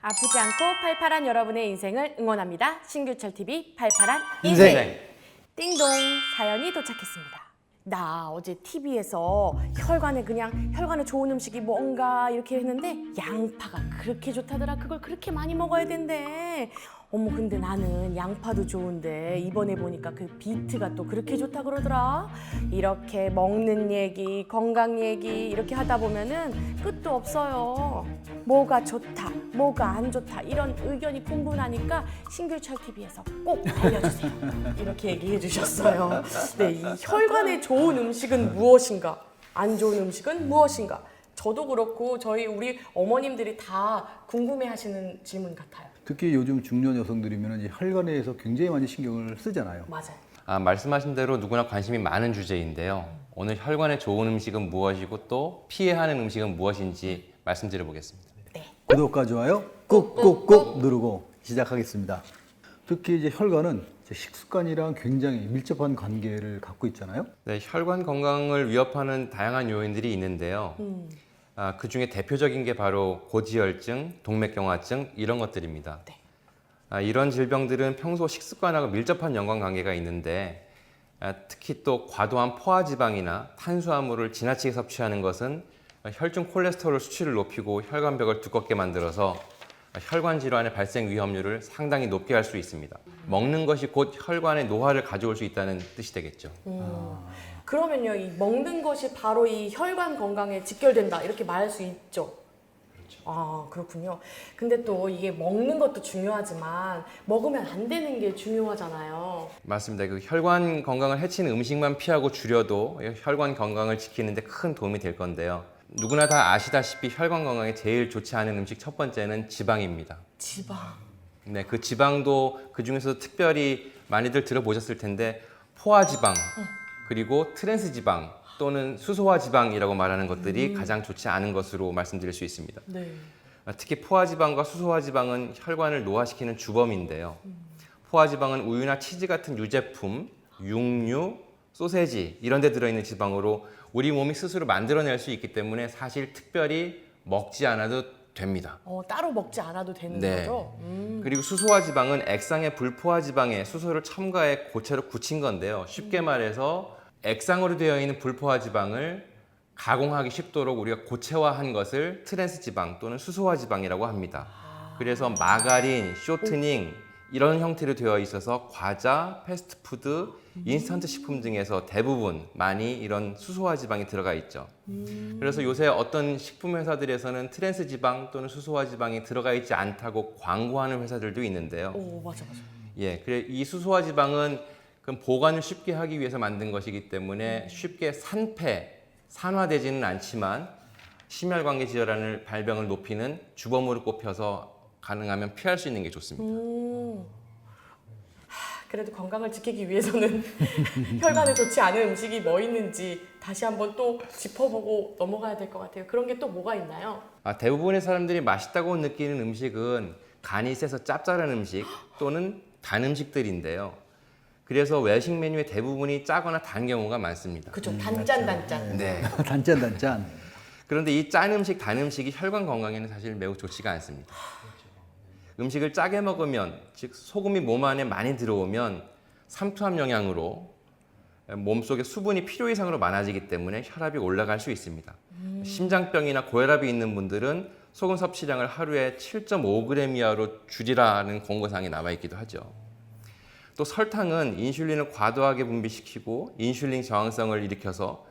아프지 않고 팔팔한 여러분의 인생을 응원합니다. 신규철TV 팔팔한 인생. 인생. 띵동, 사연이 도착했습니다. 나 어제 TV에서 혈관에 좋은 음식이 뭔가 이렇게 했는데 양파가 그렇게 좋다더라. 그걸 그렇게 많이 먹어야 된대. 어머, 근데 나는 양파도 좋은데 이번에 보니까 그 비트가 또 그렇게 좋다 그러더라. 이렇게 먹는 얘기, 건강 얘기 이렇게 하다 보면은 끝도 없어요. 뭐가 좋다, 뭐가 안 좋다 이런 의견이 분분하니까 신규철TV에서 꼭 알려주세요. 이렇게 얘기해 주셨어요. 네, 이 혈관에 좋은 음식은 무엇인가? 안 좋은 음식은 무엇인가? 저도 그렇고 우리 어머님들이 다 궁금해하시는 질문 같아요. 특히 요즘 중년 여성들이면 이제 혈관에 대해서 굉장히 많이 신경을 쓰잖아요. 맞아요. 말씀하신 대로 누구나 관심이 많은 주제인데요. 오늘 혈관에 좋은 음식은 무엇이고 또 피해야 하는 음식은 무엇인지 말씀드려 보겠습니다. 네. 구독과 좋아요 꾹꾹꾹 누르고 시작하겠습니다. 특히 이제 혈관은 식습관이랑 굉장히 밀접한 관계를 갖고 있잖아요. 네, 혈관 건강을 위협하는 다양한 요인들이 있는데요. 그 중에 대표적인 게 바로 고지혈증, 동맥경화증 이런 것들입니다. 네. 이런 질병들은 평소 식습관하고 밀접한 연관관계가 있는데 특히 또 과도한 포화지방이나 탄수화물을 지나치게 섭취하는 것은 혈중 콜레스테롤 수치를 높이고 혈관벽을 두껍게 만들어서 혈관 질환의 발생 위험률을 상당히 높게 할 수 있습니다. 먹는 것이 곧 혈관의 노화를 가져올 수 있다는 뜻이 되겠죠. 그러면요, 이 먹는 것이 바로 이 혈관 건강에 직결된다 이렇게 말할 수 있죠. 그렇죠. 아, 그렇군요. 근데 또 이게 먹는 것도 중요하지만 먹으면 안 되는 게 중요하잖아요. 맞습니다. 그 혈관 건강을 해치는 음식만 피하고 줄여도 혈관 건강을 지키는 데 큰 도움이 될 건데요. 누구나 다 아시다시피 혈관 건강에 제일 좋지 않은 음식 첫 번째는 지방입니다. 지방. 네, 그 지방도 그 중에서 특별히 많이들 들어보셨을 텐데 포화지방 그리고 트랜스지방 또는 수소화지방이라고 말하는 것들이 가장 좋지 않은 것으로 말씀드릴 수 있습니다. 네. 특히 포화지방과 수소화지방은 혈관을 노화시키는 주범인데요. 포화지방은 우유나 치즈 같은 유제품, 육류, 소세지 이런 데 들어있는 지방으로 우리 몸이 스스로 만들어낼 수 있기 때문에 사실 특별히 먹지 않아도 됩니다. 따로 먹지 않아도 되는 네. 거죠? 그리고 수소화지방은 액상의 불포화지방에 수소를 첨가해 고체로 굳힌 건데요. 쉽게 말해서 액상으로 되어 있는 불포화지방을 가공하기 쉽도록 우리가 고체화한 것을 트랜스지방 또는 수소화지방이라고 합니다. 그래서 마가린, 쇼트닝 이런 형태로 되어 있어서 과자, 패스트푸드, 인스턴트 식품 등에서 대부분 많이 이런 수소화지방이 들어가 있죠. 그래서 요새 어떤 식품 회사들에서는 트랜스지방 또는 수소화지방이 들어가 있지 않다고 광고하는 회사들도 있는데요. 오, 맞아. 예, 그래 이 수소화지방은 그 보관을 쉽게 하기 위해서 만든 것이기 때문에 쉽게 산화되지는 않지만 심혈관계 질환을 발병을 높이는 주범으로 꼽혀서 가능하면 피할 수 있는 게 좋습니다. 그래도 건강을 지키기 위해서는 혈관에 좋지 않은 음식이 뭐 있는지 다시 한번 또 짚어보고 넘어가야 될 것 같아요. 그런 게 또 뭐가 있나요? 대부분의 사람들이 맛있다고 느끼는 음식은 간이 세서 짭짤한 음식 또는 단 음식들인데요. 그래서 외식 메뉴의 대부분이 짜거나 단 경우가 많습니다. 그죠, 단짠. 네. 단짠. 그런데 이 짠 음식, 단 음식이 혈관 건강에는 사실 매우 좋지가 않습니다. 음식을 짜게 먹으면, 즉 소금이 몸 안에 많이 들어오면 삼투압 영향으로 몸속에 수분이 필요 이상으로 많아지기 때문에 혈압이 올라갈 수 있습니다. 심장병이나 고혈압이 있는 분들은 소금 섭취량을 하루에 7.5g 이하로 줄이라는 권고사항이 남아 있기도 하죠. 또 설탕은 인슐린을 과도하게 분비시키고 인슐린 저항성을 일으켜서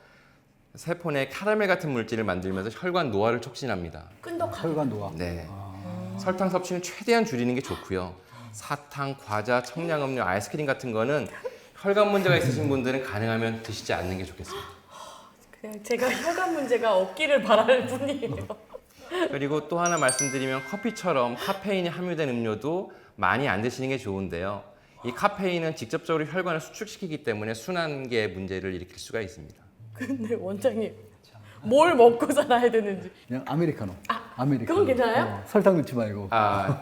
세포 내 카라멜 같은 물질을 만들면서 혈관 노화를 촉진합니다. 끈덕하게. 혈관 노화. 네. 설탕 섭취는 최대한 줄이는 게 좋고요. 사탕, 과자, 청량음료, 아이스크림 같은 거는 혈관 문제가 있으신 분들은 가능하면 드시지 않는 게 좋겠습니다. 그냥 제가 혈관 문제가 없기를 바랄 뿐이에요. 그리고 또 하나 말씀드리면 커피처럼 카페인이 함유된 음료도 많이 안 드시는 게 좋은데요. 이 카페인은 직접적으로 혈관을 수축시키기 때문에 순환계 문제를 일으킬 수가 있습니다. 근데 원장님, 뭘 먹고 살아야 되는지. 그냥 아메리카노. 아메리카노. 그건 괜찮아요? 설탕 넣지 말고.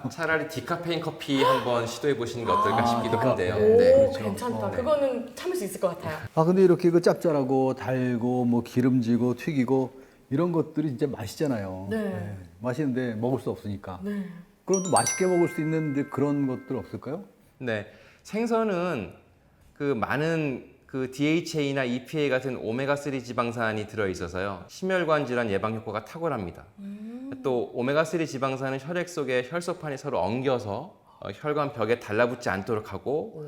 차라리 디카페인 커피 한번 시도해 보시는 게 어떨까 싶기도 한데요. 오, 네. 그렇죠. 괜찮다. 그거는 참을 수 있을 것 같아요. 근데 이렇게 그 짭짤하고 달고 뭐 기름지고 튀기고 이런 것들이 진짜 맛있잖아요. 네. 맛있는데 먹을 수 없으니까. 네. 그럼 또 맛있게 먹을 수 있는 이제 그런 것들 없을까요? 네, 생선은 그 많은 그 DHA나 EPA 같은 오메가3 지방산이 들어 있어서요. 심혈관 질환 예방 효과가 탁월합니다. 또 오메가3 지방산은 혈액 속에 혈소판이 서로 엉겨서 혈관 벽에 달라붙지 않도록 하고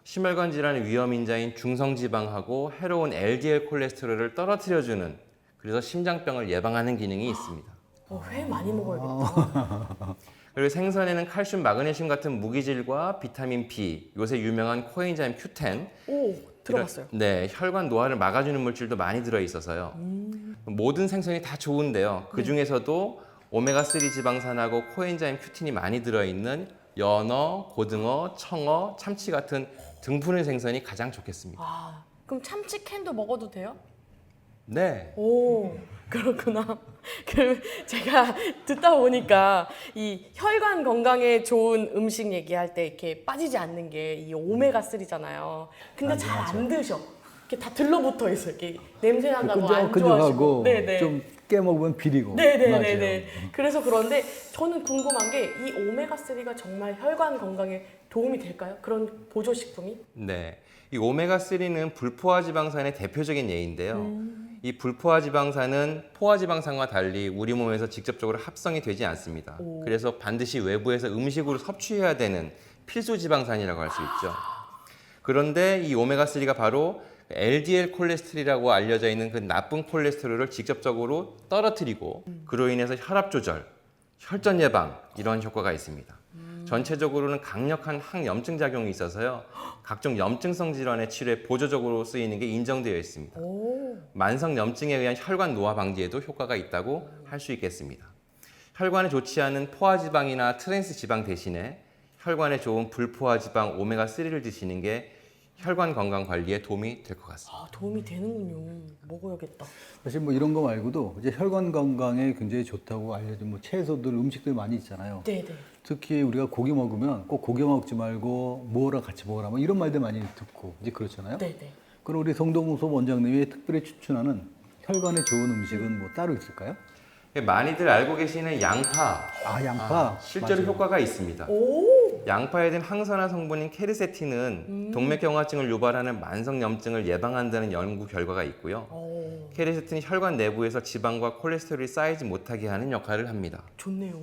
심혈관 질환의 위험 인자인 중성지방하고 해로운 LDL 콜레스테롤을 떨어뜨려주는, 그래서 심장병을 예방하는 기능이 있습니다. 회 많이 먹어야겠다. 그리고 생선에는 칼슘, 마그네슘 같은 무기질과 비타민 B, 요새 유명한 코엔자임 Q10, 오, 들어봤어요. 네, 혈관 노화를 막아주는 물질도 많이 들어 있어서요. 모든 생선이 다 좋은데요. 그 중에서도 오메가3 지방산하고 코엔자임 Q10이 많이 들어 있는 연어, 고등어, 청어, 참치 같은 등푸른 생선이 가장 좋겠습니다. 아, 그럼 참치 캔도 먹어도 돼요? 네. 오, 그렇구나. 그럼 제가 듣다 보니까 이 혈관 건강에 좋은 음식 얘기할 때 이렇게 빠지지 않는 게 이 오메가3잖아요. 근데 잘 안 드셔. 이렇게 다 들러붙어 있어. 이렇게 냄새 난다고 안 좋아하시고. 끈적하고 네네. 좀 깨먹으면 비리고. 네네네네. 그래서 그런데 저는 궁금한 게 이 오메가3가 정말 혈관 건강에 도움이 될까요? 그런 보조식품이? 네. 이 오메가3는 불포화 지방산의 대표적인 예인데요. 이 불포화 지방산은 포화 지방산과 달리 우리 몸에서 직접적으로 합성이 되지 않습니다. 그래서 반드시 외부에서 음식으로 섭취해야 되는 필수 지방산이라고 할 수 있죠. 그런데 이 오메가3가 바로 LDL 콜레스테롤이라고 알려져 있는 그 나쁜 콜레스테롤을 직접적으로 떨어뜨리고 그로 인해서 혈압 조절, 혈전 예방 이런 효과가 있습니다. 전체적으로는 강력한 항염증 작용이 있어서요. 각종 염증성 질환의 치료에 보조적으로 쓰이는 게 인정되어 있습니다. 만성 염증에 의한 혈관 노화 방지에도 효과가 있다고 할 수 있겠습니다. 혈관에 좋지 않은 포화지방이나 트랜스 지방 대신에 혈관에 좋은 불포화 지방 오메가3를 드시는 게 혈관 건강 관리에 도움이 될 것 같습니다. 아, 도움이 되는군요. 먹어야겠다. 사실 뭐 이런 거 말고도 이제 혈관 건강에 굉장히 좋다고 알려진 뭐 채소들, 음식들 많이 있잖아요. 네네. 특히 우리가 고기 먹으면 꼭 고기 먹지 말고 뭐랑 같이 먹으라 뭐 이런 말들 많이 듣고 이제 그렇잖아요. 네네. 그럼 우리 성동섭 원장님이 특별히 추천하는 혈관에 좋은 음식은 뭐 따로 있을까요? 많이들 알고 계시는 양파. 아, 양파. 실제로 맞아요. 효과가 있습니다. 오. 양파에 든 항산화 성분인 케르세틴은 동맥경화증을 유발하는 만성염증을 예방한다는 연구 결과가 있고요. 오. 케르세틴이 혈관 내부에서 지방과 콜레스테롤이 쌓이지 못하게 하는 역할을 합니다. 좋네요.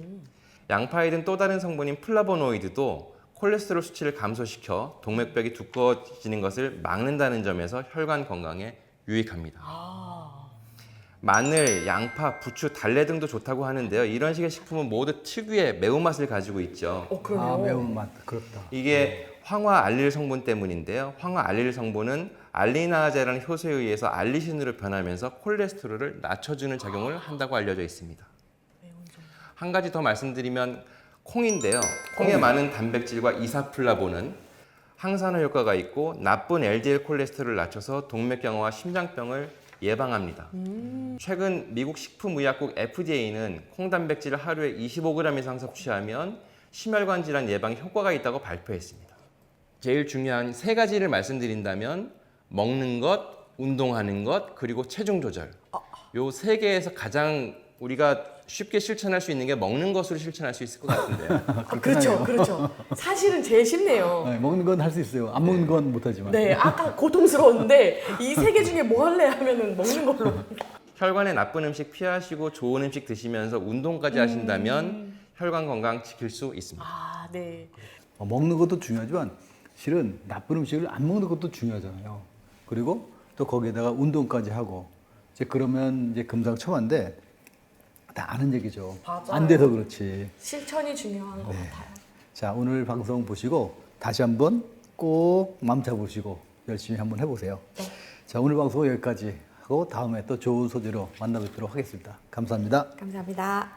양파에 든 또 다른 성분인 플라보노이드도 콜레스테롤 수치를 감소시켜 동맥벽이 두꺼워지는 것을 막는다는 점에서 혈관 건강에 유익합니다. 아. 마늘, 양파, 부추, 달래 등도 좋다고 하는데요. 이런 식의 식품은 모두 특유의 매운맛을 가지고 있죠. 그러네요. 아, 매운맛. 그렇다. 이게 황화 알릴 성분 때문인데요. 황화 알릴 성분은 알리나아제라는 효소에 의해서 알리신으로 변하면서 콜레스테롤을 낮춰주는 작용을 한다고 알려져 있습니다. 한 가지 더 말씀드리면 콩인데요. 콩에 많은 단백질과 이사플라본은 항산화 효과가 있고 나쁜 LDL 콜레스테롤을 낮춰서 동맥경화와 심장병을 예방합니다. 최근 미국 식품의약국 FDA는 콩 단백질을 하루에 25g 이상 섭취하면 심혈관 질환 예방에 효과가 있다고 발표했습니다. 제일 중요한 세 가지를 말씀드린다면 먹는 것, 운동하는 것, 그리고 체중 조절. 요 세 개에서 가장 우리가 쉽게 실천할 수 있는 게 먹는 것으로 실천할 수 있을 것 같은데요. 그렇죠, 그렇죠. 사실은 제일 쉽네요. 네, 먹는 건 할 수 있어요. 안 먹는 건 못하지만. 네, 아까 고통스러웠는데 이 세 개 중에 뭐 할래 하면은 먹는 걸로. 혈관에 나쁜 음식 피하시고 좋은 음식 드시면서 운동까지 하신다면 혈관 건강 지킬 수 있습니다. 아, 네. 먹는 것도 중요하지만 실은 나쁜 음식을 안 먹는 것도 중요하잖아요. 그리고 또 거기에다가 운동까지 하고 이제 그러면 이제 금상첨화인데 다 아는 얘기죠. 맞아요. 안 돼서 그렇지. 실천이 중요한 것 같아요. 자, 오늘 방송 보시고 다시 한번 꼭 마음 잡으시고 열심히 한번 해보세요. 네. 자, 오늘 방송 여기까지 하고 다음에 또 좋은 소재로 만나 뵙도록 하겠습니다. 감사합니다. 감사합니다.